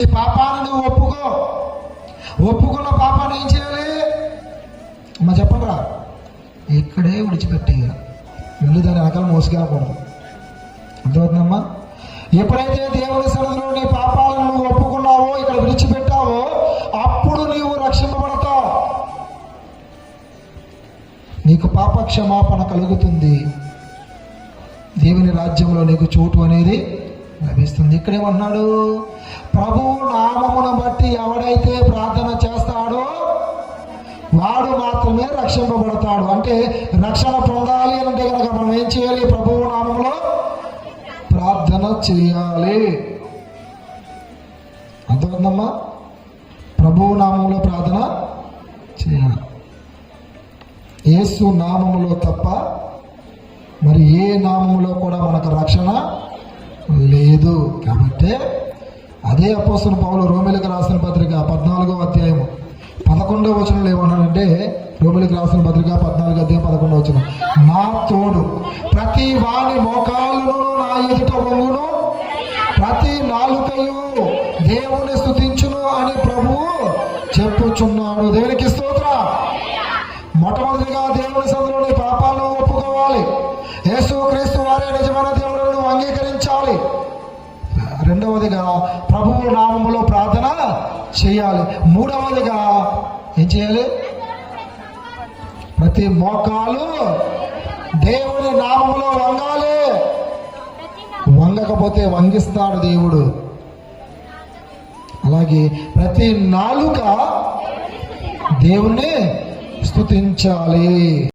ఈ పాపాన్ని నువ్వు ఒప్పుకున్న పాపాన్ని ఏం చేయాలి అమ్మా చెప్పరా? ఇక్కడే విడిచిపెట్టి వెళ్ళి దాని వెనకాల మోసుకెళ్ళకూడదు. అర్థమవుతుందమ్మా? ఎప్పుడైతే దేవుని సన్నిధిలో నీ పాపాలను నువ్వు ఒప్పుకున్నావో, ఇక్కడ విడిచిపెట్టావో, అప్పుడు నీవు రక్షింపబడతావు. నీకు పాప క్షమాపణ కలుగుతుంది. దేవుని రాజ్యంలో నీకు చోటు అనేది లభిస్తుంది. ఇక్కడేమన్నాడు? ప్రభువు నామమును బట్టి ఎవడైతే ప్రార్థన చేస్తాడో వాడు మాత్రమే రక్షింపబడతాడు. అంటే రక్షణ పొందాలి అంటే కనుక మనం ఏం చేయాలి? ప్రభువు నామంలో ప్రార్థన చేయాలి. అర్థమవుతుందమ్మా? ప్రభువు నామంలో ప్రార్థన చేయాలి. యేసు నామములో తప్ప మరి ఏ నామములో కూడా మనకు రక్షణ లేదు. కాబట్టి అదే అపోస్తలుడు పౌలు రోమీయులకు రాసిన పత్రిక 14వ అధ్యాయము 11వ వచనంలో ఏమన్నాడంటే, రోమీయులకు రాసిన పత్రిక 14వ అధ్యాయం 11వ వచనం, నా తోడు ప్రతి వాని మోకాలును నా ఎదుట వంగును, ప్రతి నాలుకయు దేవుని స్తుతించును అని ప్రభువు చెప్పుచున్నాడు. దేవునికి స్తోత్రం. మొట్టమొదటిగా దేవుని సన్నిధిలో పాపాలను ఒప్పుకోవాలి. యేసు క్రీస్తు వారే నిజమైన దేవుడును అంగీకరించాలి. రెండవదిగా ప్రభువు నామములో ప్రార్థన చేయాలి. మూడవదిగా ఏం చేయాలి? ప్రతి మోకాలు దేవుని నామములో వంగాలి. వంగకపోతే వంగిస్తాడు దేవుడు. అలాగే ప్రతి నాలుక దేవుణ్ణి స్తుతించాలి.